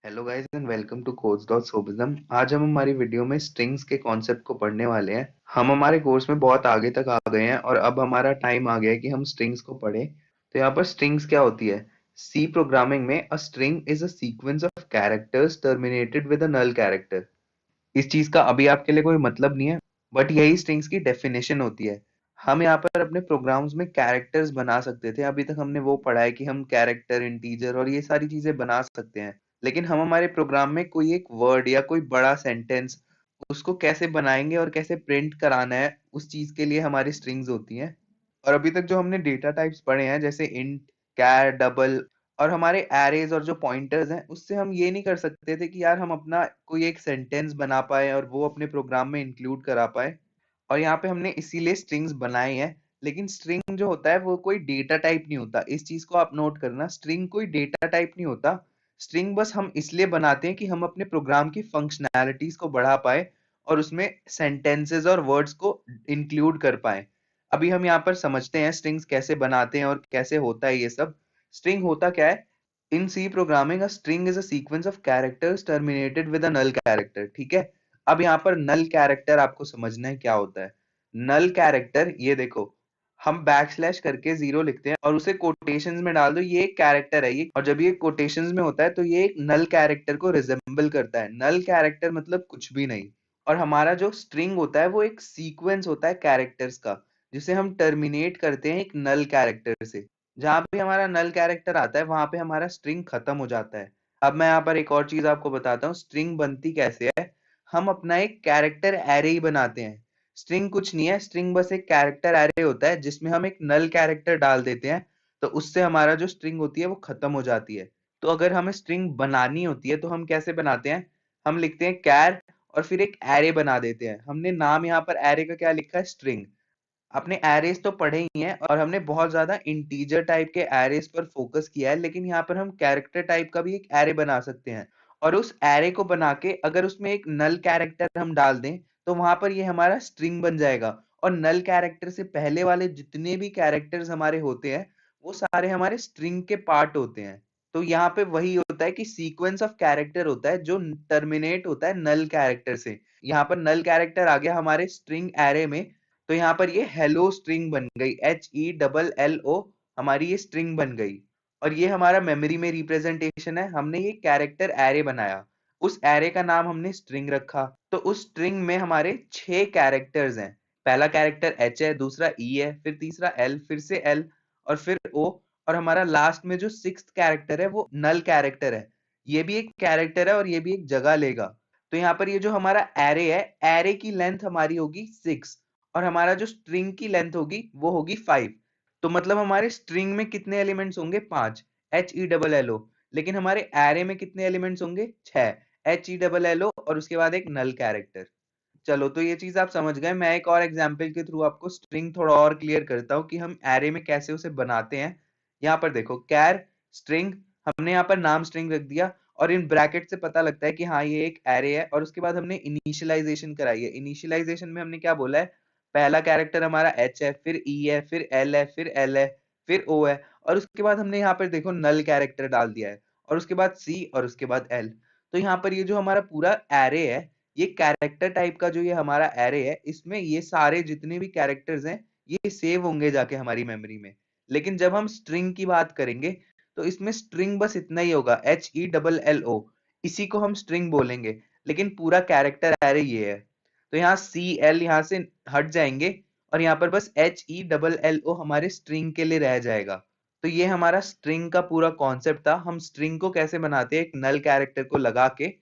Hello guys and welcome to codes.sobism। आज हम हमारी वीडियो में स्ट्रिंग्स के कॉन्सेप्ट को पढ़ने वाले हैं। हम हमारे कोर्स में बहुत आगे तक आ गए हैं और अब हमारा टाइम आ गया है कि हम स्ट्रिंग्स को पढ़ें। तो यहाँ पर स्ट्रिंग्स क्या होती है? सी प्रोग्रामिंग में a string is a sequence of characters terminated with a null character. इस चीज का अभी आपके लिए कोई मतलब नहीं है, बट यही स्ट्रिंग्स की डेफिनेशन होती है। हम यहाँ पर अपने प्रोग्राम्स में कैरेक्टर्स बना सकते थे। अभी तक हमने वो पढ़ा है कि हम कैरेक्टर, इंटीजर और ये सारी चीजें बना सकते हैं, लेकिन हम हमारे प्रोग्राम में कोई एक वर्ड या कोई बड़ा सेंटेंस उसको कैसे बनाएंगे और कैसे प्रिंट कराना है, उस चीज के लिए हमारी स्ट्रिंग्स होती हैं। और अभी तक जो हमने डेटा टाइप्स पढ़े हैं जैसे इंट, कैर, डबल और हमारे एरेज और जो पॉइंटर्स हैं, उससे हम ये नहीं कर सकते थे कि यार हम अपना कोई एक सेंटेंस बना पाए और वो अपने प्रोग्राम में इंक्लूड करा पाए। और यहाँ पे हमने इसीलिए स्ट्रिंग्स बनाए हैं। लेकिन स्ट्रिंग जो होता है वो कोई डेटा टाइप नहीं होता, इस चीज को आप नोट करना। स्ट्रिंग कोई डेटा टाइप नहीं होता। स्ट्रिंग बस हम इसलिए बनाते हैं कि हम अपने प्रोग्राम की फंक्शनैलिटीज को बढ़ा पाए और उसमें सेंटेंसेस और वर्ड्स को इंक्लूड कर पाए। अभी हम यहाँ पर समझते हैं स्ट्रिंग्स कैसे बनाते हैं और कैसे होता है ये सब। स्ट्रिंग होता क्या है? In C programming a string is a sequence of characters terminated with a null character. ठीक है, अब यहाँ पर नल कैरेक्टर आपको समझना है क्या होता है। नल कैरेक्टर, ये देखो, हम बैक स्लैश करके जीरो लिखते हैं और उसे कोटेशंस में डाल दो, ये एक कैरेक्टर है ये। और जब ये कोटेशंस में होता है तो ये एक नल कैरेक्टर को रिजेंबल करता है। नल कैरेक्टर मतलब कुछ भी नहीं। और हमारा जो स्ट्रिंग होता है वो एक सीक्वेंस होता है कैरेक्टर्स का, जिसे हम टर्मिनेट करते हैं एक नल कैरेक्टर से। जहां भी हमारा नल कैरेक्टर आता है वहां पे हमारा स्ट्रिंग खत्म हो जाता है। अब मैं यहाँ पर एक और चीज आपको बताता हूँ, स्ट्रिंग बनती कैसे है। हम अपना एक कैरेक्टर एरे ही बनाते हैं। स्ट्रिंग कुछ नहीं है, स्ट्रिंग बस एक कैरेक्टर एरे होता है जिसमें हम एक नल कैरेक्टर डाल देते हैं, तो उससे हमारा जो स्ट्रिंग होती है वो खत्म हो जाती है। तो अगर हमें स्ट्रिंग बनानी होती है तो हम कैसे बनाते हैं? हम लिखते हैं कैर और फिर एक एरे बना देते हैं। हमने नाम यहाँ पर एरे का क्या लिखा है? स्ट्रिंग। अपने एरेज तो पढ़े ही हैं और हमने बहुत ज्यादा इंटीजर टाइप के एरेज पर फोकस किया है, लेकिन यहाँ पर हम कैरेक्टर टाइप का भी एक एरे बना सकते हैं। और उस एरे को बना के अगर उसमें एक नल कैरेक्टर हम डाल दें तो वहां पर ये हमारा स्ट्रिंग बन जाएगा। और नल कैरेक्टर से पहले वाले जितने भी कैरेक्टर्स हमारे होते हैं वो सारे हमारे स्ट्रिंग के पार्ट होते हैं। तो यहाँ पे वही होता है कि सीक्वेंस ऑफ कैरेक्टर होता है जो टर्मिनेट होता है नल कैरेक्टर से। यहाँ पर नल कैरेक्टर आ गया हमारे स्ट्रिंग एरे में, तो यहाँ पर ये हेलो स्ट्रिंग बन गई, HELLO, हमारी ये स्ट्रिंग बन गई। और ये हमारा मेमोरी में रिप्रेजेंटेशन है। हमने ये कैरेक्टर एरे बनाया, उस एरे का नाम हमने स्ट्रिंग रखा। तो उस स्ट्रिंग में हमारे 6 कैरेक्टर्स हैं। पहला कैरेक्टर H है, दूसरा E है, फिर तीसरा L, फिर से L और फिर O। और हमारा लास्ट में जो 6th कैरेक्टर है वो नल कैरेक्टर है। ये भी एक कैरेक्टर है और ये भी एक जगह लेगा। तो यहाँ पर ये जो हमारा एरे है, एरे की लेंथ हमारी होगी 6 और हमारा जो स्ट्रिंग की लेंथ होगी वो होगी 5। तो मतलब हमारे स्ट्रिंग में कितने एलिमेंट्स होंगे? 5, HELLO। लेकिन हमारे एरे में कितने एलिमेंट्स होंगे? 6, HELLO और उसके बाद एक नल कैरेक्टर। चलो, तो ये चीज आप समझ गए। मैं एक और एग्जांपल के थ्रू आपको स्ट्रिंग थोड़ा और क्लियर करता हूँ कि हम एरे में कैसे उसे बनाते हैं। यहाँ पर देखो, कैर स्ट्रिंग, हमने यहाँ पर नाम स्ट्रिंग रख दिया और इन ब्रैकेट से पता लगता है कि हाँ ये एक एरे है। और उसके बाद हमने इनिशियलाइजेशन कराई है। इनिशियलाइजेशन में हमने क्या बोला है? पहला कैरेक्टर हमारा H है, फिर E है, फिर L है, फिर L है, फिर O है। और उसके बाद हमने यहाँ पर देखो नल कैरेक्टर डाल दिया है और उसके बाद C और उसके बाद L। तो यहाँ पर ये जो हमारा पूरा एरे है, ये कैरेक्टर टाइप का जो ये हमारा एरे है, इसमें ये सारे जितने भी कैरेक्टर्स हैं ये सेव होंगे जाके हमारी मेमोरी में। लेकिन जब हम स्ट्रिंग की बात करेंगे तो इसमें स्ट्रिंग बस इतना ही होगा, HELLO, इसी को हम स्ट्रिंग बोलेंगे। लेकिन पूरा कैरेक्टर एरे ये है। तो यहाँ CL यहाँ से हट जाएंगे और यहाँ पर बस HELLO हमारे स्ट्रिंग के लिए रह जाएगा। तो ये हमारा स्ट्रिंग का पूरा कॉन्सेप्ट था। हम स्ट्रिंग को कैसे बनाते हैं एक नल कैरेक्टर को लगा के।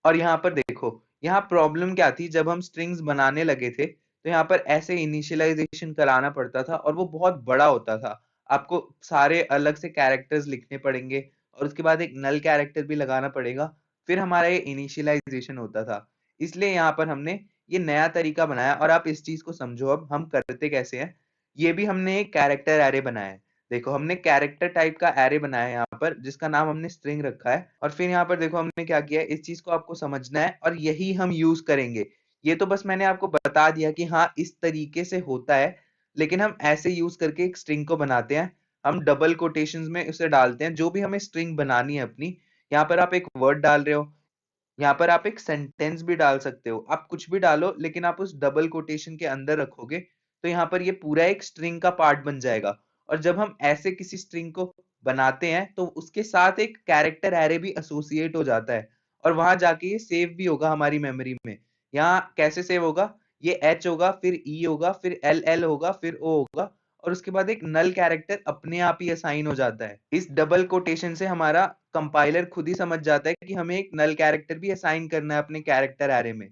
और यहाँ पर देखो, यहाँ प्रॉब्लम क्या थी? जब हम स्ट्रिंग्स बनाने लगे थे तो यहाँ पर ऐसे इनिशियलाइजेशन कराना पड़ता था और वो बहुत बड़ा होता था। आपको सारे अलग से कैरेक्टर्स लिखने पड़ेंगे और उसके बाद एक नल कैरेक्टर भी लगाना पड़ेगा, फिर हमारा ये इनिशियलाइजेशन होता था। इसलिए यहाँ पर हमने ये नया तरीका बनाया। और आप इस चीज को समझो, अब हम करते कैसे हैं। ये भी हमने एक कैरेक्टर एरे बनाया है। देखो, हमने कैरेक्टर टाइप का एरे बनाया है यहाँ पर जिसका नाम हमने स्ट्रिंग रखा है। और फिर यहाँ पर देखो हमने क्या किया है, इस चीज को आपको समझना है और यही हम यूज करेंगे। ये तो बस मैंने आपको बता दिया कि हाँ इस तरीके से होता है, लेकिन हम ऐसे यूज करके एक स्ट्रिंग को बनाते हैं। हम डबल कोटेशंस में उसे डालते हैं, जो भी हमें स्ट्रिंग बनानी है अपनी। यहाँ पर आप एक वर्ड डाल रहे हो, यहाँ पर आप एक सेंटेंस भी डाल सकते हो, आप कुछ भी डालो लेकिन आप उस डबल कोटेशन के अंदर रखोगे तो यहाँ पर ये पूरा एक स्ट्रिंग का पार्ट बन जाएगा। और जब हम ऐसे किसी स्ट्रिंग को बनाते हैं तो उसके साथ एक कैरेक्टर एरे भी एसोसिएट हो जाता है और वहां जाके ये सेव भी होगा हमारी मेमोरी में। यहाँ कैसे सेव होगा, ये एच होगा, फिर ई होगा, फिर एल एल होगा, फिर ओ होगा, और उसके बाद एक नल कैरेक्टर अपने आप ही असाइन हो जाता है। इस डबल कोटेशन से हमारा कंपाइलर खुद ही समझ जाता है कि हमें एक नल कैरेक्टर भी असाइन करना है अपने कैरेक्टर एरे में।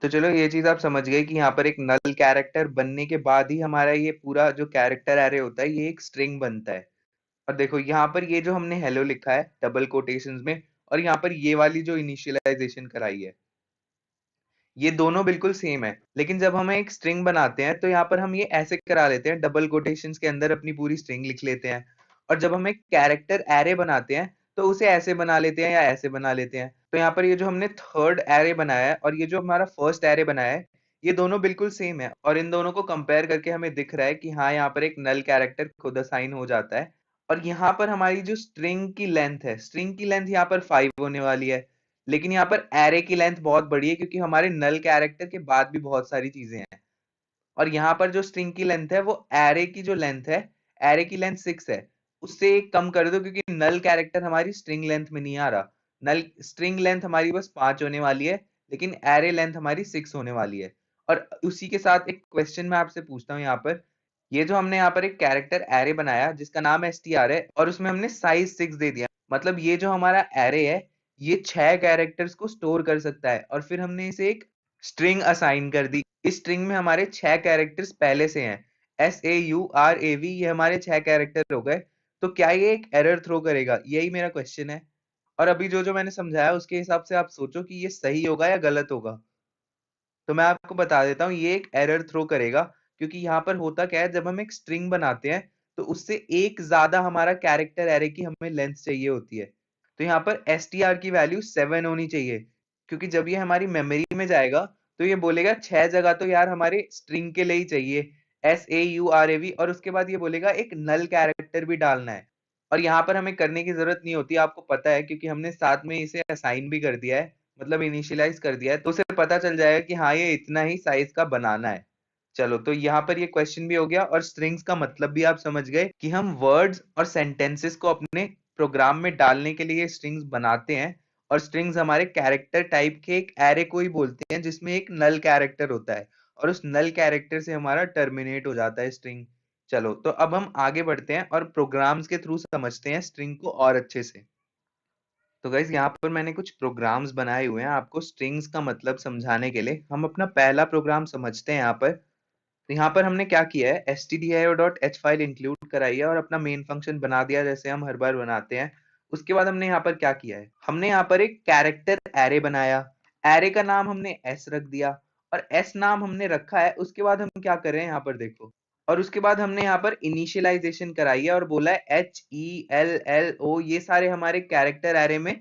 तो चलो ये चीज आप समझ गए कि यहाँ पर एक नल कैरेक्टर बनने के बाद ही हमारा ये पूरा जो कैरेक्टर एरे होता है ये एक स्ट्रिंग बनता है। और देखो यहाँ पर ये जो हमने हेलो लिखा है डबल कोटेशंस में, और यहाँ पर ये वाली जो इनिशियलाइजेशन कराई है, ये दोनों बिल्कुल सेम है। लेकिन जब हम एक स्ट्रिंग बनाते हैं तो यहाँ पर हम ये ऐसे करा लेते हैं, डबल कोटेशंस के अंदर अपनी पूरी स्ट्रिंग लिख लेते हैं। और जब हम एक कैरेक्टर एरे बनाते हैं तो उसे ऐसे बना लेते हैं या ऐसे बना लेते हैं। तो यहाँ पर ये जो हमने थर्ड एरे बनाया है और ये जो हमारा फर्स्ट एरे बनाया है, ये दोनों बिल्कुल सेम है। और इन दोनों को कंपेयर करके हमें दिख रहा है कि हाँ, यहाँ पर एक नल कैरेक्टर खुद असाइन हो जाता है। और यहाँ पर हमारी जो स्ट्रिंग की लेंथ है, स्ट्रिंग की लेंथ यहाँ पर 5 होने वाली है। लेकिन यहाँ पर एरे की लेंथ बहुत बड़ी है क्योंकि हमारे नल कैरेक्टर के बाद भी बहुत सारी चीजें हैं। और यहाँ पर जो स्ट्रिंग की लेंथ है वो एरे की जो लेंथ है, एरे की लेंथ 6 है, उससे एक कम कर दो क्योंकि नल कैरेक्टर हमारी स्ट्रिंग लेंथ में नहीं आ रहा। नल स्ट्रिंग लेंथ हमारी बस 5 होने वाली है, लेकिन एरे लेंथ हमारी 6 होने वाली है। और उसी के साथ एक क्वेश्चन मैं आपसे पूछता हूँ यहाँ पर, ये जो हमने यहाँ पर एक कैरेक्टर एरे बनाया जिसका नाम str है और उसमें हमने साइज 6 दे दिया, मतलब ये जो हमारा एरे है ये 6 कैरेक्टर्स को स्टोर कर सकता है। और फिर हमने इसे एक स्ट्रिंग असाइन कर दी। इस स्ट्रिंग में हमारे 6 कैरेक्टर्स पहले से हैं, SAURAV, ये हमारे 6 कैरेक्टर हो गए। तो क्या ये एक एरर थ्रो करेगा, यही मेरा क्वेश्चन है। और अभी जो जो मैंने समझाया उसके हिसाब से आप सोचो कि ये सही होगा या गलत होगा। तो मैं आपको बता देता हूँ ये एक एरर थ्रो करेगा, क्योंकि यहाँ पर होता क्या है, जब हम एक स्ट्रिंग बनाते हैं तो उससे एक ज्यादा हमारा कैरेक्टर एरे की हमें लेंथ चाहिए होती है। तो यहाँ पर str की वैल्यू 7 होनी चाहिए, क्योंकि जब ये हमारी मेमोरी में जाएगा तो ये बोलेगा 6 जगह तो यार हमारे स्ट्रिंग के लिए ही चाहिए, SAURAV, और उसके बाद ये बोलेगा एक नल कैरेक्टर भी डालना है। और यहाँ पर हमें करने की जरूरत नहीं होती, आपको पता है, क्योंकि हमने साथ में इसे असाइन भी कर दिया है, मतलब इनिशियलाइज कर दिया है, तो उसे पता चल जाएगा कि हाँ ये इतना ही साइज का बनाना है। चलो, तो यहाँ पर ये क्वेश्चन भी हो गया और स्ट्रिंग्स का मतलब भी आप समझ गए कि हम वर्ड्स और सेंटेंसेस को अपने प्रोग्राम में डालने के लिए स्ट्रिंग्स बनाते हैं। और स्ट्रिंग्स हमारे कैरेक्टर टाइप के एक एरे को ही बोलते हैं जिसमें एक नल कैरेक्टर होता है, और उस नल कैरेक्टर से हमारा टर्मिनेट हो जाता है स्ट्रिंग। चलो, तो अब हम आगे बढ़ते हैं और प्रोग्राम्स के थ्रू समझते हैं स्ट्रिंग को और अच्छे से। तो गाइज यहाँ पर मैंने कुछ प्रोग्राम्स बनाए हुए हैं आपको स्ट्रिंग्स का मतलब समझाने के लिए। हम अपना पहला प्रोग्राम समझते हैं यहाँ पर। तो यहाँ पर हमने क्या किया है, stdio.h फाइल इंक्लूड कराई है और अपना मेन फंक्शन बना दिया जैसे हम हर बार बनाते हैं। उसके बाद हमने यहाँ पर क्या किया है, हमने यहाँ पर एक कैरेक्टर एरे बनाया। एरे का नाम हमने s रख दिया, और s नाम हमने रखा है। उसके बाद हम क्या कर रहे हैं यहाँ पर देखो, और उसके बाद हमने यहाँ पर इनिशियलाइजेशन कराई है और बोला है HELLO, ये सारे हमारे कैरेक्टर एरे में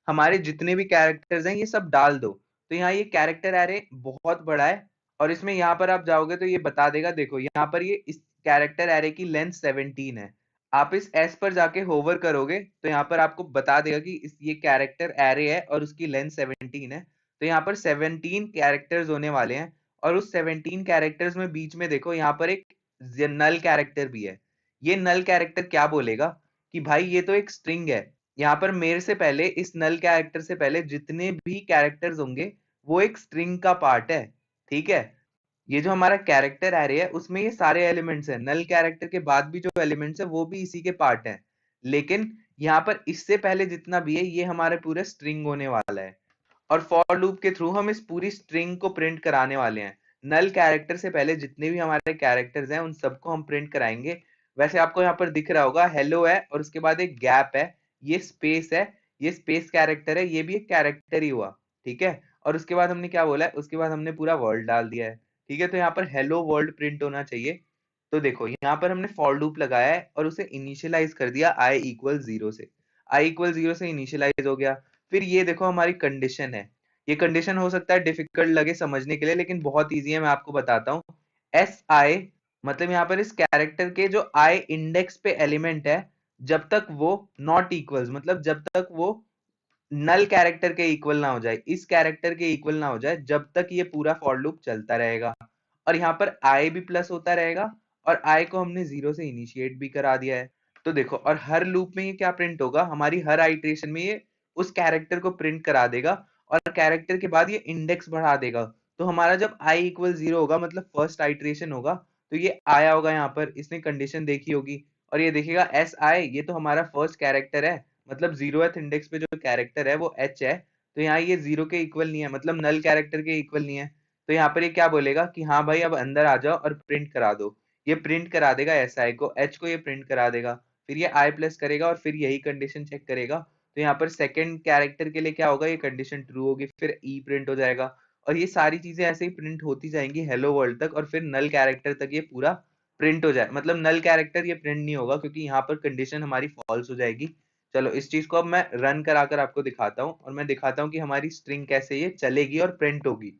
हमारे जितने भी कैरेक्टर्स हैं ये सब डाल दो। तो यहाँ ये कैरेक्टर एरे बहुत बड़ा है और इसमें यहाँ पर आप जाओगे तो ये बता देगा, देखो यहाँ पर ये इस कैरेक्टर एरे की लेंथ 17 है। आप इस एस पर जाके होवर करोगे तो यहाँ पर आपको बता देगा कि ये कैरेक्टर एरे है और उसकी लेंथ 17 है। तो यहाँ पर 17 कैरेक्टर्स होने वाले हैं, और उस 17 कैरेक्टर्स में बीच में देखो यहाँ पर एक नल कैरेक्टर भी है। ये नल कैरेक्टर क्या बोलेगा कि भाई ये तो एक स्ट्रिंग है, यहाँ पर मेरे से पहले, इस नल कैरेक्टर से पहले जितने भी कैरेक्टर्स होंगे वो एक स्ट्रिंग का पार्ट है। ठीक है, ये जो हमारा कैरेक्टर एरे है उसमें ये सारे एलिमेंट्स हैं, नल कैरेक्टर के बाद भी जो एलिमेंट्स हैं वो भी इसी के पार्ट हैं। लेकिन यहाँ पर इससे पहले जितना भी है ये हमारे पूरे स्ट्रिंग होने वाला है। और फॉर लूप के थ्रू हम इस पूरी स्ट्रिंग को प्रिंट कराने वाले हैं। नल कैरेक्टर से पहले जितने भी हमारे कैरेक्टर्स हैं उन सबको हम प्रिंट कराएंगे। वैसे आपको यहाँ पर दिख रहा होगा हेलो है और उसके बाद एक गैप है, ये स्पेस है, ये स्पेस कैरेक्टर है, ये भी एक कैरेक्टर ही हुआ। ठीक है, और उसके बाद हमने क्या बोला है, उसके बाद हमने पूरा वर्ल्ड डाल दिया है। ठीक है, तो यहाँ पर हेलो वर्ल्ड प्रिंट होना चाहिए। तो देखो यहाँ पर हमने फॉर लूप लगाया है और उसे इनिशियलाइज कर दिया i=0 से। i=0 से इनिशियलाइज हो गया। फिर ये देखो हमारी कंडीशन है। ये कंडीशन हो सकता है डिफिकल्ट लगे समझने के लिए, लेकिन बहुत इजी है, मैं आपको बताता हूँ। Si, मतलब यहाँ पर इस कैरेक्टर के जो i इंडेक्स पे एलिमेंट है, जब तक वो नॉट इक्वल्स, मतलब जब तक वो नल कैरेक्टर के इक्वल ना हो जाए, इस कैरेक्टर के इक्वल ना हो जाए, जब तक ये पूरा फॉर लूप चलता रहेगा। और यहाँ पर आई भी प्लस होता रहेगा, और आई को हमने जीरो से इनिशिएट भी करा दिया है। तो देखो, और हर लूप में ये क्या प्रिंट होगा, हमारी हर आइट्रेशन में ये उस कैरेक्टर को प्रिंट करा देगा, और कैरेक्टर के बाद ये इंडेक्स बढ़ा देगा। तो हमारा जब आई इक्वल जीरो होगा, मतलब फर्स्ट आइट्रेशन होगा, तो ये आया होगा, यहाँ पर इसने कंडीशन देखी होगी, और ये देखेगा एस आई, ये तो हमारा फर्स्ट कैरेक्टर है, मतलब जीरोथ इंडेक्स पे जो कैरेक्टर है वो एच है, तो यहाँ ये जीरो के इक्वल नहीं है, मतलब नल कैरेक्टर के इक्वल नहीं है। तो यहाँ पर ये क्या बोलेगा कि हाँ भाई अब अंदर आ जाओ और प्रिंट करा दो। ये प्रिंट करा देगा एस आई को, एच को ये प्रिंट करा देगा, फिर ये आई प्लस करेगा और फिर यही कंडीशन चेक करेगा। तो यहाँ पर सेकंड कैरेक्टर के लिए क्या होगा, ये कंडीशन ट्रू होगी, फिर ई प्रिंट हो जाएगा, और ये सारी चीजें ऐसे ही प्रिंट होती जाएंगी हेलो वर्ल्ड तक, और फिर नल कैरेक्टर तक ये पूरा प्रिंट हो जाए। मतलब नल कैरेक्टर ये प्रिंट नहीं होगा, क्योंकि यहाँ पर कंडीशन हमारी फॉल्स हो जाएगी। चलो इस चीज को अब मैं रन कराकर आपको दिखाता हूँ, और मैं दिखाता हूँ कि हमारी स्ट्रिंग कैसे ये चलेगी और प्रिंट होगी।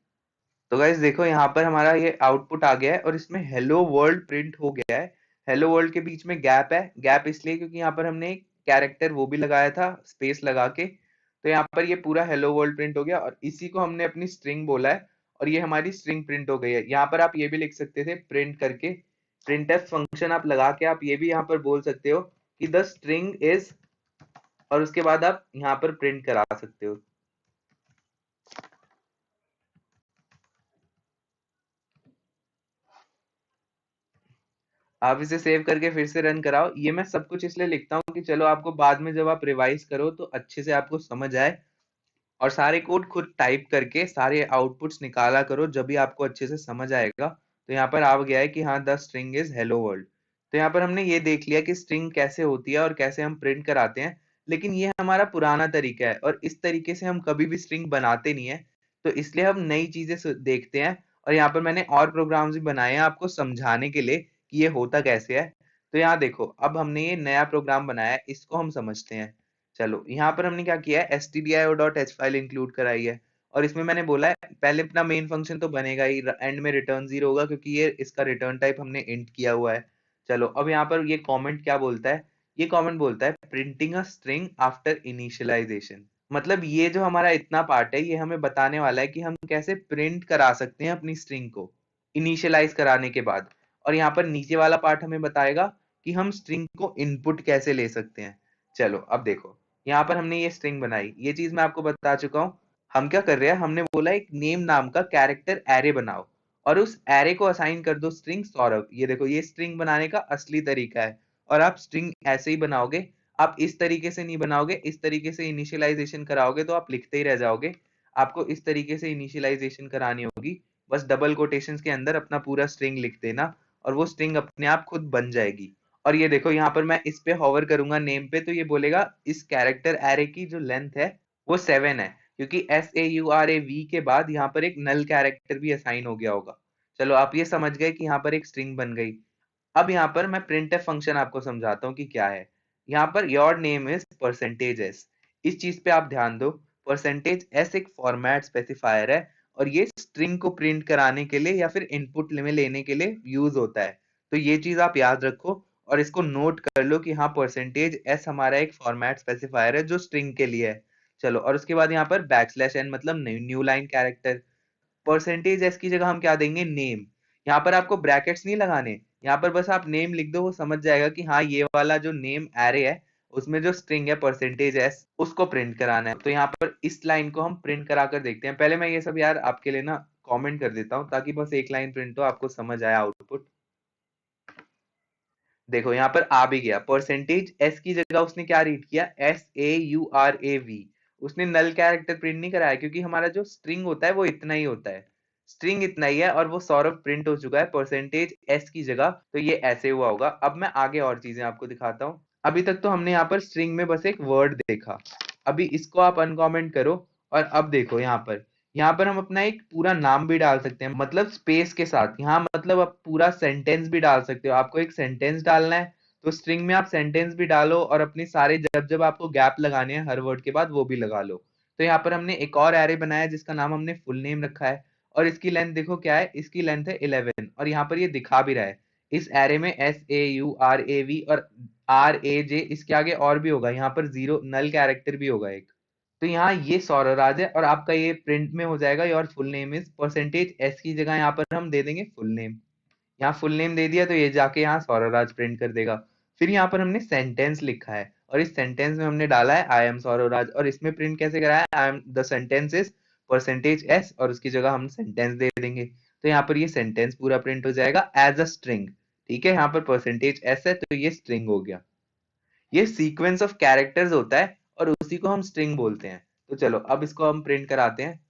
तो गाइस देखो, यहाँ पर हमारा ये आउटपुट आ गया है, और इसमें हेलो वर्ल्ड प्रिंट हो गया है। हेलो वर्ल्ड के बीच में गैप है, गैप इसलिए क्योंकि यहाँ पर हमने एक कैरेक्टर वो भी लगाया था स्पेस लगा के। तो यहाँ पर ये पूरा हेलो वर्ल्ड प्रिंट हो गया, और इसी को हमने अपनी स्ट्रिंग बोला है, और ये हमारी स्ट्रिंग प्रिंट हो गई है। यहाँ पर आप ये भी लिख सकते थे प्रिंट करके, प्रिंटफ फंक्शन आप लगा के आप ये भी यहाँ पर बोल सकते हो कि द स्ट्रिंग इज, और उसके बाद आप यहाँ पर प्रिंट करा सकते हो। आप इसे सेव करके फिर से रन कराओ। ये मैं सब कुछ इसलिए लिखता हूँ कि चलो आपको बाद में जब आप रिवाइज करो तो अच्छे से आपको समझ आए, और सारे कोड खुद टाइप करके सारे आउटपुट्स निकाला करो, जब भी आपको अच्छे से समझ आएगा। तो यहाँ पर आ गया है कि हाँ the string is hello world. तो यहाँ पर हमने ये देख लिया कि स्ट्रिंग कैसे होती है और कैसे हम प्रिंट कराते हैं, लेकिन ये हमारा पुराना तरीका है, और इस तरीके से हम कभी भी स्ट्रिंग बनाते नहीं है। तो इसलिए हम नई चीजें देखते हैं, और यहाँ पर मैंने और प्रोग्राम्स भी बनाए हैं आपको समझाने के लिए कि ये होता कैसे है। तो यहाँ देखो, अब हमने ये नया प्रोग्राम बनाया है, इसको हम समझते हैं। चलो यहाँ पर हमने क्या किया है, stdio.h फाइल इंक्लूड कराई है, और इसमें मैंने बोला है पहले अपना मेन फंक्शन तो बनेगा ही, एंड में रिटर्न जीरो होगा, क्योंकि ये इसका रिटर्न टाइप हमने इंट किया हुआ है। चलो अब यहाँ पर ये कमेंट क्या बोलता है, ये कमेंट बोलता है printing a string after initialisation. मतलब ये जो हमारा इतना पार्ट है, ये हमें बताने वाला है कि हम कैसे प्रिंट करा सकते हैं अपनी स्ट्रिंग को इनिशियलाइज कराने के बाद। और यहाँ पर नीचे वाला पार्ट हमें बताएगा कि हम स्ट्रिंग को इनपुट कैसे ले सकते हैं। चलो अब देखो, यहाँ पर हमने ये स्ट्रिंग बनाई, ये चीज मैं आपको बता चुका हूँ। हम क्या कर रहे हैं, हमने बोला एक नेम नाम का कैरेक्टर एरे बनाओ, और उस एरे को असाइन कर दो स्ट्रिंग सौरभ। ये देखो, ये स्ट्रिंग बनाने का असली तरीका है, और आप स्ट्रिंग ऐसे ही बनाओगे। आप इस तरीके से नहीं बनाओगे, इस तरीके से इनिशियलाइजेशन कराओगे तो आप लिखते ही रह जाओगे। आपको इस तरीके से इनिशियलाइजेशन करानी होगी, बस डबल कोटेशंस के अंदर अपना पूरा स्ट्रिंग लिख देना, और वो स्ट्रिंग अपने आप खुद बन जाएगी। और ये देखो, यहाँ पर मैं इस पे हॉवर करूंगा नेम पे, तो ये बोलेगा इस कैरेक्टर एरे की जो लेंथ है वो 7 है, क्योंकि SAURAV के बाद यहाँ पर एक नल कैरेक्टर भी असाइन हो गया होगा। चलो आप ये समझ गए कि यहाँ पर एक स्ट्रिंग बन गई। अब यहाँ पर मैं printf फंक्शन आपको समझाता हूँ कि क्या है। यहाँ पर your name is percentage S, इस चीज पे आप ध्यान दो। परसेंटेज एस एक फॉर्मेट स्पेसिफायर है, और ये स्ट्रिंग को प्रिंट कराने के लिए या फिर इनपुट में लेने के लिए यूज होता है। तो ये चीज आप याद रखो, और इसको नोट कर लो कि हाँ परसेंटेज एस हमारा एक फॉर्मेट स्पेसिफायर है जो स्ट्रिंग के लिए है। चलो, और उसके बाद यहाँ पर बैकस्लैश एन मतलब new line character. Percentage S की जगह हम क्या देंगे, नेम। यहाँ पर आपको ब्रैकेट्स नहीं लगाने, यहाँ पर बस आप नेम लिख दो, वो समझ जाएगा कि हाँ ये वाला जो नेम एरे है उसमें जो स्ट्रिंग है परसेंटेज एस उसको प्रिंट कराना है। तो यहाँ पर इस लाइन को हम प्रिंट करा कर देखते हैं। पहले मैं ये सब यार आपके लिए ना कमेंट कर देता हूँ, ताकि बस एक लाइन प्रिंट हो, आपको समझ आया आउटपुट। देखो यहाँ पर आ भी गया, परसेंटेज एस की जगह उसने क्या रीड किया, SAURAV। उसने नल कैरेक्टर प्रिंट नहीं कराया, क्योंकि हमारा जो स्ट्रिंग होता है वो इतना ही होता है, स्ट्रिंग इतना ही है, और वो सौरभ प्रिंट हो चुका है परसेंटेज एस की जगह। तो ये ऐसे हुआ होगा। अब मैं आगे और चीजें आपको दिखाता हूँ। अभी तक तो हमने यहाँ पर स्ट्रिंग में बस एक वर्ड देखा, अभी इसको आप अनकॉमेंट करो, और अब देखो यहाँ पर हम अपना एक पूरा नाम भी डाल सकते हैं, मतलब स्पेस के साथ। यहाँ मतलब आप पूरा सेंटेंस भी डाल सकते हो, आपको एक सेंटेंस डालना है तो स्ट्रिंग में आप सेंटेंस भी डालो, और अपनी सारे जब जब आपको गैप लगाने हैं हर वर्ड के बाद वो भी लगा लो। तो यहाँ पर हमने एक और एरे बनाया जिसका नाम हमने फुल नेम रखा है, और इसकी लेंथ देखो क्या है, इसकी लेंथ है 11, और यहाँ पर ये दिखा भी रहा है इस एरे में SAURAV और RAJ, इसके आगे और भी होगा, यहाँ पर जीरो नल कैरेक्टर भी होगा एक। तो यहाँ ये सौरराज है और आपका ये प्रिंट में हो जाएगा your full name is percentage S की जगह यहाँ पर हम दे देंगे फुल नेम। यहाँ फुल नेम दे दिया तो ये जाके यहाँ सौरराज प्रिंट कर देगा। फिर यहाँ पर हमने सेंटेंस लिखा है और इस सेंटेंस में हमने डाला है आई एम सौरराज और इसमें प्रिंट कैसे करा है I am the sentence is percentage S और उसकी जगह हम सेंटेंस दे देंगे। तो यहाँ पर ये सेंटेंस पूरा प्रिंट हो जाएगा एज अ स्ट्रिंग। ठीक है, यहाँ पर परसेंटेज एस है तो ये स्ट्रिंग हो गया। ये सीक्वेंस ऑफ कैरेक्टर्स होता है और उसी को हम स्ट्रिंग बोलते हैं। तो चलो अब इसको हम प्रिंट कराते हैं।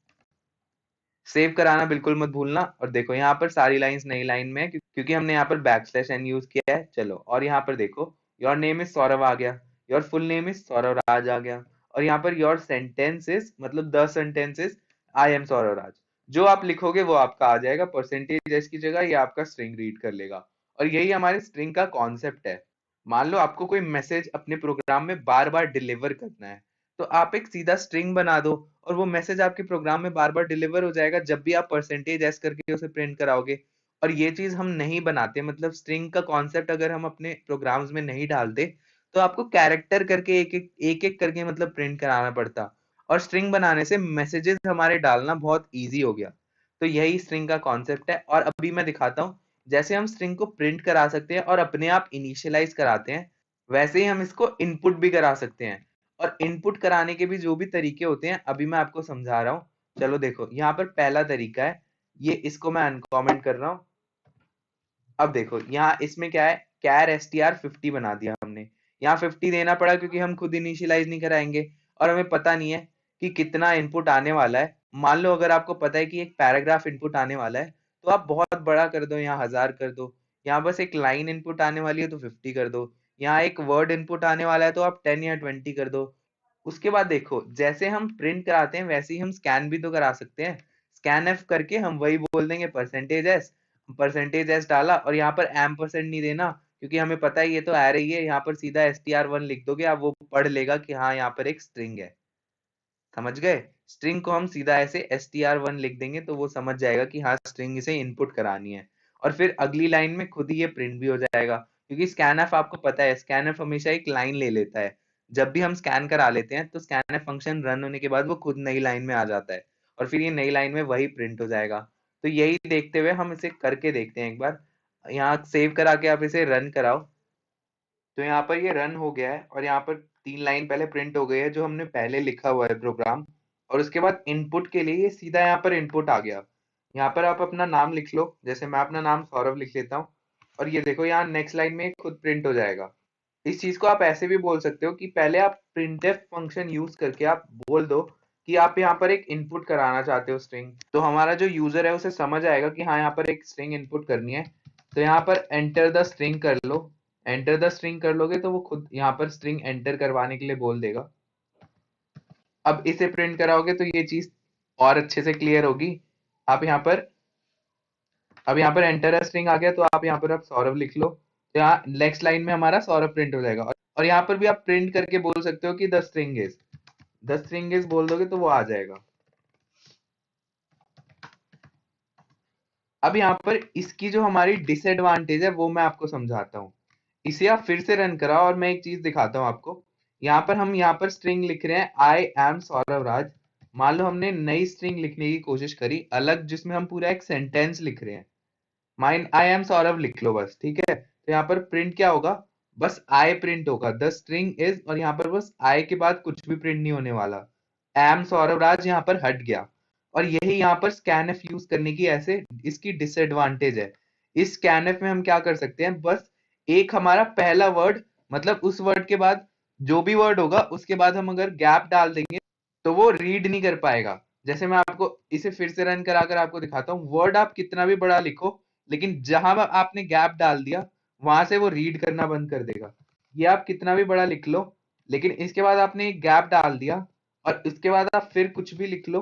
सेव कराना बिल्कुल मत भूलना। और देखो यहाँ पर सारी लाइंस नई लाइन में है क्योंकि हमने यहाँ पर बैक स्लैश एन यूज किया है। चलो और यहाँ पर देखो योर नेम इज सौरभ आ गया, your full name is Saurabh Raj आ गया और यहाँ पर योर सेंटेंस इज मतलब the sentence is I am Saurabh Raj. जो आप लिखोगे वो आपका आ जाएगा, परसेंटेज एस की जगह ये आपका स्ट्रिंग रीड कर लेगा। और यही हमारे स्ट्रिंग का कॉन्सेप्ट है। मान लो आपको कोई मैसेज अपने प्रोग्राम में बार बार डिलीवर करना है तो आप एक सीधा स्ट्रिंग बना दो और वो मैसेज आपके प्रोग्राम में बार बार डिलीवर हो जाएगा जब भी आप परसेंटेज एस करके उसे प्रिंट कराओगे। और ये चीज हम नहीं बनाते, मतलब स्ट्रिंग का कॉन्सेप्ट अगर हम अपने प्रोग्राम्स में नहीं डालते तो आपको कैरेक्टर करके एक एक करके मतलब प्रिंट कराना पड़ता। और स्ट्रिंग बनाने से मैसेजेस हमारे डालना बहुत ईजी हो गया। तो यही स्ट्रिंग का कॉन्सेप्ट है और अभी मैं दिखाता हूँ जैसे हम स्ट्रिंग को प्रिंट करा सकते हैं और अपने आप इनिशियलाइज कराते हैं वैसे ही हम इसको इनपुट भी करा सकते हैं। और इनपुट कराने के भी जो भी तरीके होते हैं अभी मैं आपको समझा रहा हूँ। चलो देखो यहाँ पर पहला तरीका है, ये इसको मैं अनकॉमेंट कर रहा हूँ। अब देखो यहाँ इसमें क्या है, कैर एस टी आर 50 बना दिया हमने। यहाँ 50 देना पड़ा क्योंकि हम खुद इनिशियलाइज नहीं कराएंगे और हमें पता नहीं है कि कितना इनपुट आने वाला है। मान लो अगर आपको पता है कि एक पैराग्राफ इनपुट आने वाला है तो आप बहुत बड़ा कर दो, यहाँ 1000 कर दो। यहाँ बस एक लाइन इनपुट आने वाली है तो 50 कर दो। यहाँ एक वर्ड इनपुट आने वाला है तो आप 10 या 20 कर दो। उसके बाद देखो जैसे हम प्रिंट कराते हैं वैसे ही हम स्कैन भी तो करा सकते हैं। स्कैन एफ करके हम वही बोल देंगे परसेंटेज एस, परसेंटेज एस डाला और यहाँ पर एम परसेंट नहीं देना क्योंकि हमें पता है ये तो आ रही है। यहाँ पर सीधा एस टी आर वन लिख दोगे आप, वो पढ़ लेगा कि हाँ यहाँ पर एक स्ट्रिंग है। समझ गए? स्ट्रिंग को हम सीधा ऐसे str1 लिख देंगे तो वो समझ जाएगा कि हाँ स्ट्रिंग इसे इनपुट करानी है। और फिर अगली लाइन में खुद ही ये प्रिंट भी हो जाएगा क्योंकि स्कैनफ आपको पता है स्कैनफ हमेशा एक लाइन ले लेता है। जब भी हम स्कैन करा लेते हैं तो स्कैनफ फंक्शन रन होने के बाद वो खुद नई लाइन में आ जाता है और फिर ये नई लाइन में वही प्रिंट हो जाएगा। तो यही देखते हुए हम इसे करके देखते हैं एक बार। यहाँ सेव करा के आप इसे रन कराओ तो यहाँ पर ये रन हो गया है और यहाँ पर 3 लाइन पहले प्रिंट हो गई है जो हमने पहले लिखा हुआ है प्रोग्राम। और उसके बाद इनपुट के लिए ये सीधा यहाँ पर इनपुट आ गया। यहाँ पर आप अपना नाम लिख लो, जैसे मैं अपना नाम सौरभ लिख लेता हूँ और ये देखो यहाँ नेक्स्ट लाइन में खुद प्रिंट हो जाएगा। इस चीज को आप ऐसे भी बोल सकते हो कि पहले आप printf फंक्शन यूज करके आप बोल दो कि आप यहाँ पर एक इनपुट कराना चाहते हो स्ट्रिंग, तो हमारा जो यूजर है उसे समझ आएगा कि हाँ यहाँ पर एक स्ट्रिंग इनपुट करनी है। तो यहाँ पर एंटर द स्ट्रिंग कर लो। एंटर द स्ट्रिंग कर लोगे तो वो खुद यहाँ पर स्ट्रिंग एंटर करवाने के लिए बोल देगा। अब इसे प्रिंट कराओगे तो ये चीज और अच्छे से क्लियर होगी। आप यहाँ पर अब यहाँ पर एंटर अ स्ट्रिंग आ गया तो आप यहाँ पर अब सौरभ लिख लो तो यहाँ नेक्स्ट लाइन में हमारा सौरभ प्रिंट हो जाएगा। और यहाँ पर भी आप प्रिंट करके बोल सकते हो कि द स्ट्रिंग इज बोल दोगे तो वो आ जाएगा। अब यहाँ पर इसकी जो हमारी डिसएडवांटेज है वो मैं आपको समझाता हूँ। इसे आप फिर से रन कराओ और मैं एक चीज दिखाता हूँ आपको। यहाँ पर हम यहाँ पर स्ट्रिंग लिख रहे हैं आई एम सौरभ राज। मान लो हमने नई स्ट्रिंग लिखने की कोशिश करी अलग जिसमें हम पूरा एक सेंटेंस लिख रहे हैं। माइन आई एम सौरभ लिख लो बस, ठीक है। तो यहाँ पर प्रिंट क्या होगा, बस आई प्रिंट होगा, द स्ट्रिंग इज और यहाँ पर बस आई के बाद कुछ भी प्रिंट नहीं होने वाला। एम सौरभ राज यहाँ पर हट गया। और यही यहाँ पर स्कैनफ यूज करने की ऐसे इसकी डिसएडवांटेज है। इस स्कैनफ में हम क्या कर सकते हैं, बस एक हमारा पहला वर्ड मतलब उस वर्ड के बाद जो भी वर्ड होगा उसके बाद हम अगर गैप डाल देंगे तो वो रीड नहीं कर पाएगा। जैसे मैं आपको इसे फिर से रन करा कर आपको दिखाता हूँ। वर्ड आप कितना भी बड़ा लिखो लेकिन जहां आपने गैप डाल दिया वहां से वो रीड करना बंद कर देगा। ये आप कितना भी बड़ा लिख लो लेकिन इसके बाद आपने एक गैप डाल दिया और इसके बाद आप फिर कुछ भी लिख लो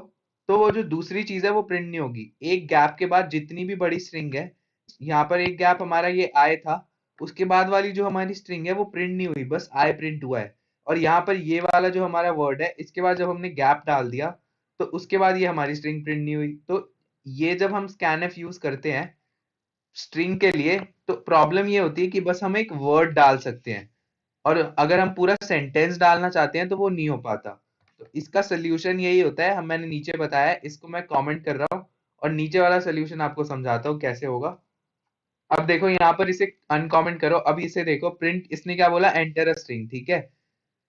तो वो जो दूसरी चीज है वो प्रिंट नहीं होगी। एक गैप के बाद जितनी भी बड़ी स्ट्रिंग है, यहाँ पर एक गैप हमारा ये आय था, उसके बाद वाली जो हमारी स्ट्रिंग है वो प्रिंट नहीं हुई, बस आई प्रिंट हुआ है। और यहाँ पर ये वाला जो हमारा वर्ड है इसके बाद जब हमने गैप डाल दिया तो उसके बाद ये हमारी स्ट्रिंग प्रिंट नहीं हुई। तो ये जब हम स्कैनफ यूज करते हैं स्ट्रिंग के लिए तो प्रॉब्लम ये होती है कि बस हम एक वर्ड डाल सकते हैं और अगर हम पूरा सेंटेंस डालना चाहते हैं तो वो नहीं हो पाता। तो इसका सोल्यूशन यही होता है, हम मैंने नीचे बताया, इसको मैं कमेंट कर रहा हूँ और नीचे वाला सोल्यूशन आपको समझाता हूँ कैसे होगा। अब देखो यहाँ पर इसे अनकमेंट करो, अब इसे देखो प्रिंट, इसने क्या बोला, एंटर अ स्ट्रिंग, ठीक है,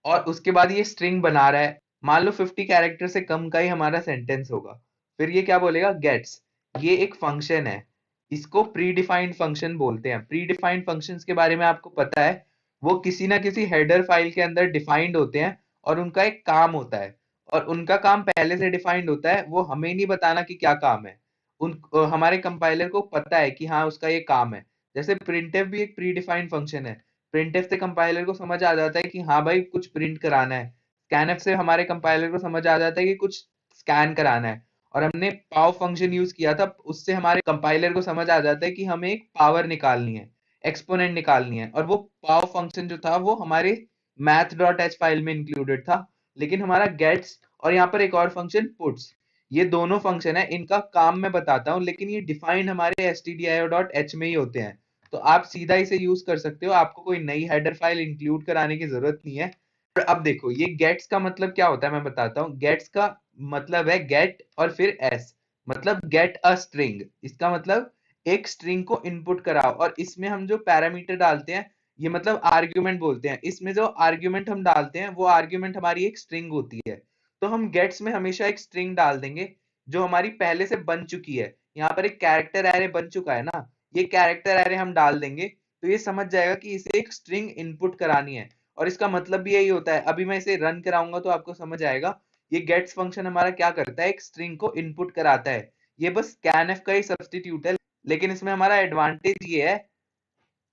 और उसके बाद ये स्ट्रिंग बना रहा है, मान लो 50 कैरेक्टर से कम का ही हमारा सेंटेंस होगा, फिर ये क्या बोलेगा, गेट्स। ये एक फंक्शन है, इसको प्री डिफाइंड फंक्शन बोलते हैं। प्री डिफाइंड फंक्शंस के बारे में आपको पता है, वो किसी ना किसी हेडर फाइल के अंदर डिफाइंड होते हैं और उनका एक काम होता है, और उनका काम पहले से डिफाइंड होता है, वो हमें नहीं बताना कि क्या काम है, हमारे कंपाइलर को पता है कि हाँ उसका ये काम है। जैसे प्रिंटफ भी एक प्री डिफाइंड फंक्शन है, प्रिंटफ से कंपाइलर को समझ आ जाता है कि हाँ भाई कुछ प्रिंट कराना है, स्कैनफ से हमारे कंपाइलर को समझ आ जाता है कि कुछ स्कैन कराना है, और हमने पाव फंक्शन यूज किया था, उससे हमारे कंपाइलर को समझ आ जाता है कि हमें एक पावर निकालनी है, एक्सपोनेंट निकालनी है, और वो पाव फंक्शन जो था वो हमारे math.h फाइल में इंक्लूडेड था। लेकिन हमारा गेट्स और यहाँ पर एक और फंक्शन पुट्स, ये दोनों फंक्शन है, इनका काम मैं बताता हूँ, लेकिन ये डिफाइंड हमारे stdio.h में ही होते हैं, तो आप सीधा इसे यूज कर सकते हो, आपको कोई नई हेडर फाइल इंक्लूड कराने की जरूरत नहीं है। और अब देखो ये गेट्स का मतलब क्या होता है, मैं बताता हूँ। गेट्स का मतलब है गेट और फिर एस, मतलब गेट अ स्ट्रिंग, इसका मतलब एक स्ट्रिंग को इनपुट कराओ, और इसमें हम जो पैरामीटर डालते हैं, ये मतलब आर्ग्यूमेंट बोलते हैं, इसमें जो आर्ग्यूमेंट हम डालते हैं वो आर्ग्यूमेंट हमारी एक स्ट्रिंग होती है। तो हम गेट्स में हमेशा एक स्ट्रिंग डाल देंगे जो हमारी पहले से बन चुकी है, यहाँ पर एक कैरेक्टर एरे बन चुका है ना, ये कैरेक्टर एरे हम डाल देंगे, तो ये समझ जाएगा कि इसे एक स्ट्रिंग इनपुट करानी है, और इसका मतलब भी यही होता है। अभी मैं इसे रन कराऊंगा तो आपको समझ आएगा, ये गेट्स फंक्शन हमारा क्या करता है, एक स्ट्रिंग को इनपुट कराता है, ये बस scanf का ही सब्स्टिट्यूट है। लेकिन इसमें हमारा एडवांटेज ये है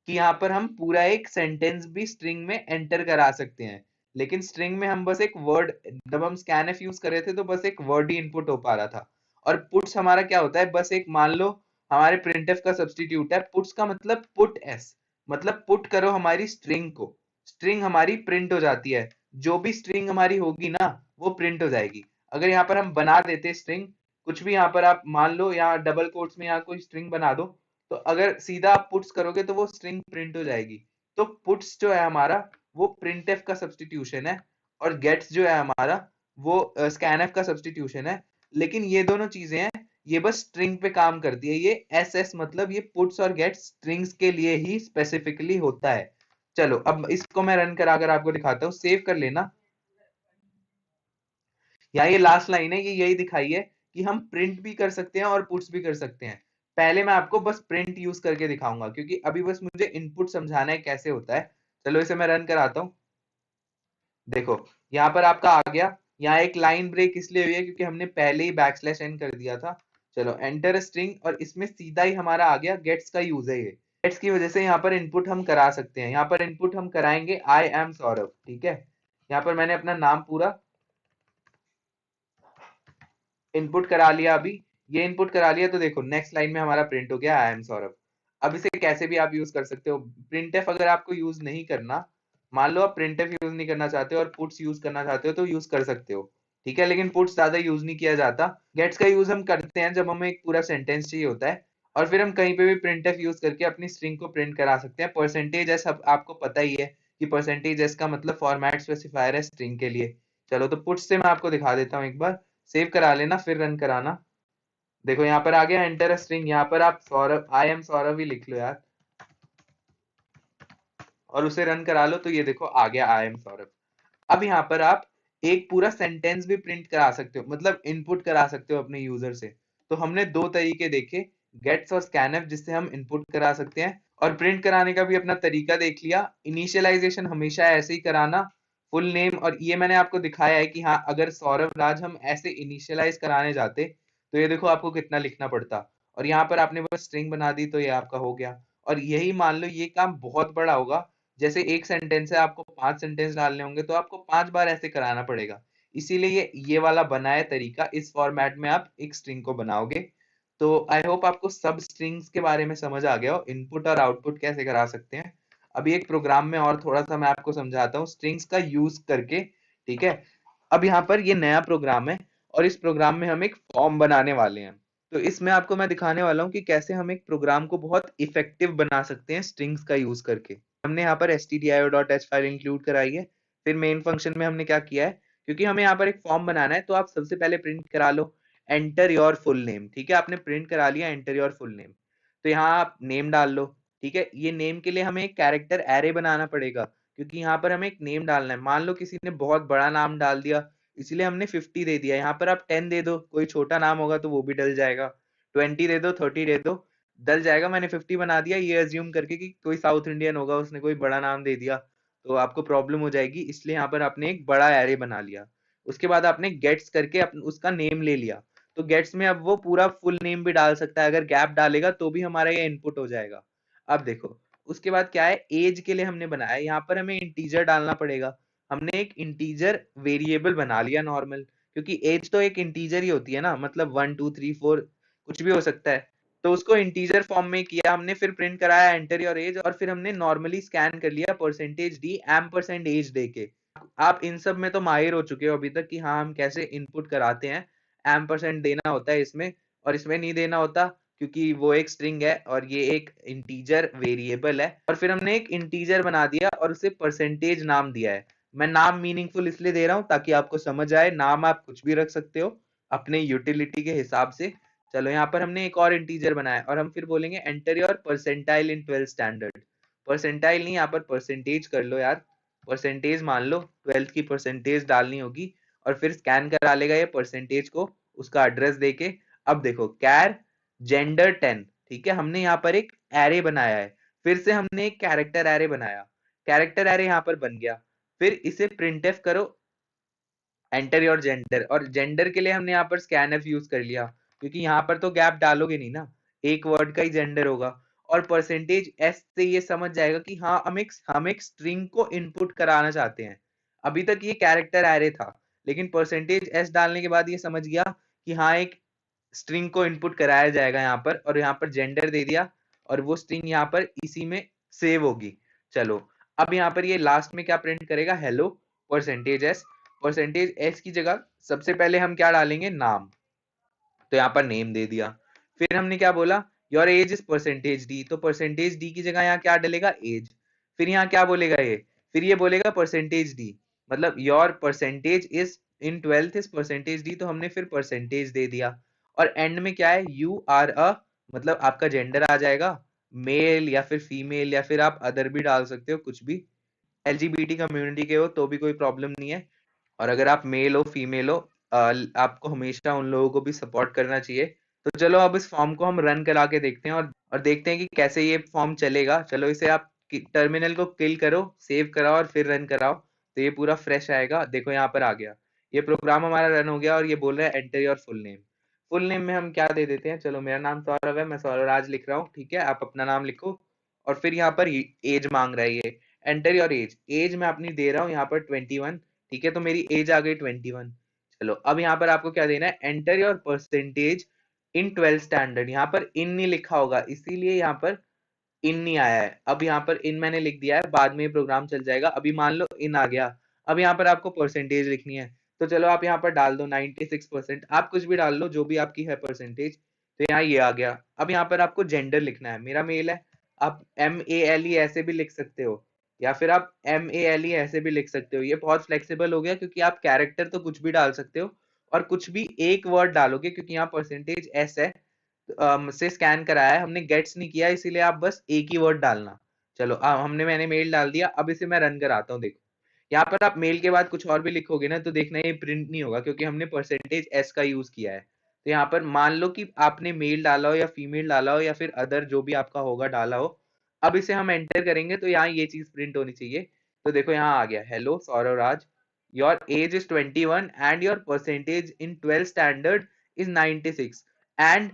कि यहाँ पर हम पूरा एक सेंटेंस भी स्ट्रिंग में एंटर करा सकते हैं, लेकिन स्ट्रिंग में हम बस एक वर्ड, जब हम scanf यूज कर रहे थे तो बस एक वर्ड ही इनपुट हो पा रहा था। और पुट्स हमारा क्या होता है, बस एक, मान लो हमारे printf का सब्स्टिट्यूट है, पुट्स का मतलब पुट एस, मतलब पुट करो हमारी स्ट्रिंग को, स्ट्रिंग हमारी प्रिंट हो जाती है, जो भी स्ट्रिंग हमारी होगी ना वो प्रिंट हो जाएगी। अगर यहाँ पर हम बना देते स्ट्रिंग, कुछ भी यहाँ पर आप मान लो, यहाँ डबल कोट्स में यहाँ कोई स्ट्रिंग बना दो, तो अगर सीधा आप पुट्स करोगे तो वो स्ट्रिंग प्रिंट हो जाएगी। तो पुट्स जो है हमारा वो प्रिंटफ का सब्स्टिट्यूशन है, और गेट्स जो है हमारा वो स्कैनफ का सब्स्टिट्यूशन है। लेकिन ये दोनों चीजें हैं, ये बस स्ट्रिंग पे काम करती है, ये एस एस मतलब ये पुट्स और गेट्स स्ट्रिंग्स के लिए ही स्पेसिफिकली होता है। चलो अब इसको मैं रन करा कर आपको दिखाता हूँ, सेव कर लेना। यहाँ ये लास्ट लाइन है, ये यही दिखाई है कि हम प्रिंट भी कर सकते हैं और पुट्स भी कर सकते हैं। पहले मैं आपको बस प्रिंट यूज करके दिखाऊंगा, क्योंकि अभी बस मुझे इनपुट समझाना है कैसे होता है। चलो इसे मैं रन कराता हूँ। देखो यहाँ पर आपका आ गया, यहाँ एक लाइन ब्रेक इसलिए हुई है क्योंकि हमने पहले ही बैकस्लैश एन कर दिया था। चलो एंटर स्ट्रिंग, और इसमें सीधा ही हमारा आ गया गेट्स का यूज है, ये गेट्स की वजह से यहाँ पर इनपुट हम करा सकते हैं। यहाँ पर इनपुट हम कराएंगे आई एम सौरभ, ठीक है, यहाँ पर मैंने अपना नाम पूरा इनपुट करा लिया, अभी ये इनपुट करा लिया, तो देखो नेक्स्ट लाइन में हमारा प्रिंट हो गया आई एम सौरभ। अब इसे कैसे भी आप यूज कर सकते हो, प्रिंटफ अगर आपको यूज नहीं करना, मान लो आप प्रिंटफ यूज नहीं करना चाहते हो और पुट्स यूज करना चाहते हो तो यूज कर सकते हो, ठीक है, लेकिन पुट्स ज्यादा यूज नहीं किया जाता। गेट्स का यूज हम करते हैं जब हमें एक पूरा सेंटेंस चाहिए होता है, और फिर हम कहीं पे भी प्रिंटफ यूज करके अपनी स्ट्रिंग को प्रिंट करा सकते हैं। परसेंटेज एस आपको पता ही है कि परसेंटेज एस का मतलब फॉर्मेट स्पेसिफायर है स्ट्रिंग के लिए। चलो तो पुट्स से मैं आपको दिखा देता हूँ एक बार, सेव करा लेना फिर रन कराना। देखो यहाँ पर आ गया एंटर स्ट्रिंग, यहाँ पर आप सौरभ, आई एम सौरभ ही लिख लो यार, और उसे रन करा लो, तो ये देखो आ गया आई एम सौरभ। अब यहाँ पर आप एक पूरा सेंटेंस भी प्रिंट करा सकते हो, मतलब इनपुट करा सकते हो अपने यूजर से। तो हमने दो तरीके देखे, गेट्स और स्कैनफ, जिससे हम इनपुट करा सकते हैं, और प्रिंट कराने का भी अपना तरीका देख लिया। इनिशियलाइजेशन हमेशा ऐसे ही कराना, फुल नेम, और ये मैंने आपको दिखाया है कि हाँ अगर सौरभ राज हम ऐसे इनिशियलाइज कराने जाते तो ये देखो आपको कितना लिखना पड़ता, और यहाँ पर आपने बस स्ट्रिंग बना दी तो ये आपका हो गया। और यही मान लो ये काम बहुत बड़ा होगा, जैसे एक सेंटेंस है, आपको 5 सेंटेंस डालने होंगे तो आपको 5 बार ऐसे कराना पड़ेगा। इसीलिए ये वाला बनाया तरीका, इस फॉर्मेट में आप एक स्ट्रिंग को बनाओगे। तो आई होप आपको सब स्ट्रिंग्स के बारे में समझ आ गया हो, इनपुट और आउटपुट कैसे करा सकते हैं। अभी एक प्रोग्राम में और थोड़ा सा मैं आपको समझाता हूँ स्ट्रिंग्स का यूज करके, ठीक है। अब यहाँ पर ये नया प्रोग्राम है, और इस प्रोग्राम में हम एक फॉर्म बनाने वाले हैं। तो इसमें आपको मैं दिखाने वाला हूँ कि कैसे हम एक प्रोग्राम को बहुत इफेक्टिव बना सकते हैं स्ट्रिंग्स का यूज करके। हमने यहाँ पर stdio.h फाइल इंक्लूड कराई है, फिर मेन फंक्शन में हमने क्या किया है क्योंकि हमें यहाँ पर एक फॉर्म बनाना है, तो आप सबसे पहले प्रिंट करा लो एंटर योर फुल नेम। ठीक है, आपने प्रिंट करा लिया एंटर योर फुल नेम, तो यहाँ आप नेम डाल लो। ठीक है, ये नेम के लिए हमें एक कैरेक्टर एरे बनाना पड़ेगा, क्योंकि यहाँ पर हमें एक नेम डालना है। मान लो किसी ने बहुत बड़ा नाम डाल दिया, इसलिए हमने 50 दे दिया। यहाँ पर आप 10 दे दो, कोई छोटा नाम होगा तो वो भी डल जाएगा। 20 दे दो, 30 दे दो, डल जाएगा। मैंने 50 बना दिया, ये अज्यूम करके कि कोई साउथ इंडियन होगा, उसने कोई बड़ा नाम दे दिया तो आपको प्रॉब्लम हो जाएगी, इसलिए यहाँ पर आपने एक बड़ा एरे बना लिया। उसके बाद आपने गेट्स करके उसका नेम ले लिया, तो गेट्स में अब वो पूरा फुल नेम भी डाल सकता है, अगर गैप डालेगा तो भी हमारा ये इनपुट हो जाएगा। अब देखो उसके बाद क्या है, एज के लिए हमने बनाया, यहाँ पर हमें इंटीजर डालना पड़ेगा। हमने एक इंटीजर वेरिएबल बना लिया नॉर्मल, क्योंकि एज तो एक इंटीजर ही होती है ना, मतलब 1 2 3 4 कुछ भी हो सकता है, तो उसको इंटीजर फॉर्म में किया हमने। फिर प्रिंट कराया एंटर योर एज, और फिर हमने नॉर्मली स्कैन कर लिया परसेंटेज डी एम% एज दे के। आप इन सब में तो माहिर हो चुके हो अभी तक कि हाँ हम कैसे इनपुट कराते हैं। एम% देना होता है इसमें, और इसमें नहीं देना होता क्योंकि वो एक स्ट्रिंग है और ये एक इंटीजर वेरिएबल है। और फिर हमने एक इंटीजर बना दिया और उसे परसेंटेज नाम दिया है। मैं नाम मीनिंगफुल इसलिए दे रहा हूँ ताकि आपको समझ आए, नाम आप कुछ भी रख सकते हो अपने यूटिलिटी के हिसाब से। चलो यहाँ पर हमने एक और इंटीजर बनाया, और हम फिर बोलेंगे enter your percentile in 12th standard. Percentile नहीं, यहाँ पर परसेंटेज कर लो यार, परसेंटेज मान लो, 12th की परसेंटेज डालनी होगी। और फिर स्कैन करा लेगा ये परसेंटेज को उसका एड्रेस देके। अब देखो कैर जेंडर 10, ठीक है, हमने यहाँ पर एक एरे बनाया है। फिर से हमने एक कैरेक्टर एरे बनाया, कैरेक्टर एरे यहाँ पर बन गया। फिर इसे प्रिंटफ करो एंटर योर जेंडर, और जेंडर के लिए हमने यहाँ पर स्कैनफ यूज कर लिया, क्योंकि यहाँ पर तो गैप डालोगे नहीं ना, एक वर्ड का ही जेंडर होगा। और परसेंटेज एस से ये समझ जाएगा कि हाँ हम एक स्ट्रिंग को इनपुट कराना चाहते हैं। अभी तक ये कैरेक्टर एरे था, लेकिन परसेंटेज एस डालने के बाद ये समझ गया कि हाँ एक स्ट्रिंग को इनपुट कराया जाएगा यहाँ पर, और यहाँ पर जेंडर दे दिया, और वो स्ट्रिंग यहाँ पर इसी में सेव होगी। चलो अब यहाँ पर ये लास्ट में क्या प्रिंट करेगा, hello percentage S. Percentage S की जगह सबसे पहले हम क्या डालेंगे, नाम, तो यहाँ पर नेम दे दिया। फिर हमने क्या बोला, your age is percentage D, तो परसेंटेज डी की जगह यहाँ क्या डलेगा, एज। फिर यहाँ क्या बोलेगा ये, फिर ये बोलेगा परसेंटेज डी, मतलब your percentage is in 12th is percentage D, तो हमने फिर परसेंटेज दे दिया। और एंड में क्या है, यू आर अ, मतलब आपका जेंडर आ जाएगा, मेल या फिर फीमेल, या फिर आप अदर भी डाल सकते हो, कुछ भी। एलजीबीटी कम्युनिटी के हो तो भी कोई प्रॉब्लम नहीं है, और अगर आप मेल हो फीमेल हो, आपको हमेशा उन लोगों को भी सपोर्ट करना चाहिए। तो चलो अब इस फॉर्म को हम रन करा के देखते हैं, और देखते हैं कि कैसे ये फॉर्म चलेगा। चलो इसे आप टर्मिनल को किल करो, सेव कराओ और फिर रन कराओ, तो ये पूरा फ्रेश आएगा। देखो यहाँ पर आ गया, ये प्रोग्राम हमारा रन हो गया, और ये बोल रहा है enter your full name. Full name में हम क्या दे देते हैं, चलो मेरा नाम सौरभ है, मैं सौरभ राज लिख रहा हूँ, ठीक है, आप अपना नाम लिखो। और फिर यहाँ पर एज मांग रहा है ये, एंटर योर एज। एज मैं अपनी दे रहा हूँ यहाँ पर 21, ठीक है, तो मेरी एज आ गई 21। चलो अब यहाँ पर आपको क्या देना है, enter your percentage in 12th standard. यहाँ पर इन नहीं लिखा होगा, इसीलिए यहाँ पर इन नहीं आया है। अब यहाँ पर इन मैंने लिख दिया है, बाद में प्रोग्राम चल जाएगा। अभी मान लो इन आ गया, अब यहाँ पर आपको परसेंटेज लिखनी है, तो चलो आप यहाँ पर डाल दो 96%, आप कुछ भी डाल लो जो भी आपकी है परसेंटेज। तो यहाँ ये आ गया। अब यहाँ पर आपको जेंडर लिखना है, मेरा मेल है, आप MALE ऐसे भी लिख सकते हो, या फिर आप MALE ऐसे भी लिख सकते हो। ये बहुत फ्लेक्सिबल हो गया, क्योंकि आप कैरेक्टर तो कुछ भी डाल सकते हो, और कुछ भी एक वर्ड डालोगे, क्योंकि यहाँ परसेंटेज एस है, से स्कैन कराया है हमने, गेट्स नहीं किया, इसीलिए आप बस एक ही वर्ड डालना। चलो मैंने मेल डाल दिया, अब इसे मैं रन कराता हूँ। देखो यहाँ पर आप मेल के बाद कुछ और भी लिखोगे ना, तो देखना ये प्रिंट नहीं होगा, क्योंकि हमने परसेंटेज एस का यूज किया है। तो यहाँ पर मान लो कि आपने मेल डाला हो या फीमेल डाला हो या फिर अदर जो भी आपका होगा डाला हो। अब इसे हम एंटर करेंगे तो यहाँ ये चीज प्रिंट होनी चाहिए। तो देखो यहाँ आ गया, hello Saurav Raj, your age is 21 and your percentage in 12th standard is 96 and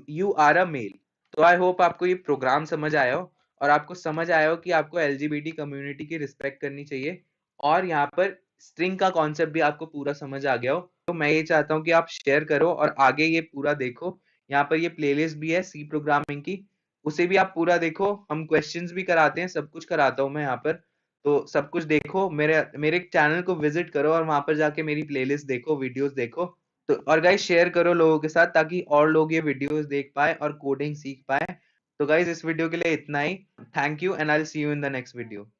you are a male. तो आई होप आपको ये प्रोग्राम समझ आया हो, और आपको समझ आया हो कि आपको एलजीबीटी कम्युनिटी की रिस्पेक्ट करनी चाहिए, और यहाँ पर स्ट्रिंग का कॉन्सेप्ट भी आपको पूरा समझ आ गया हो। तो मैं ये चाहता हूँ कि आप शेयर करो और आगे ये पूरा देखो। यहाँ पर ये प्लेलिस्ट भी है सी प्रोग्रामिंग की, उसे भी आप पूरा देखो। हम क्वेश्चंस भी कराते हैं, सब कुछ कराता हूँ मैं यहाँ पर, तो सब कुछ देखो। मेरे मेरे चैनल को विजिट करो और वहां पर जाके मेरी प्लेलिस्ट देखो, वीडियोस देखो। तो और गाइस शेयर करो लोगों के साथ, ताकि और लोग ये वीडियोस देख पाए और कोडिंग सीख पाए। तो गाइस इस वीडियो के लिए इतना ही। Thank you and I will see you in the next video.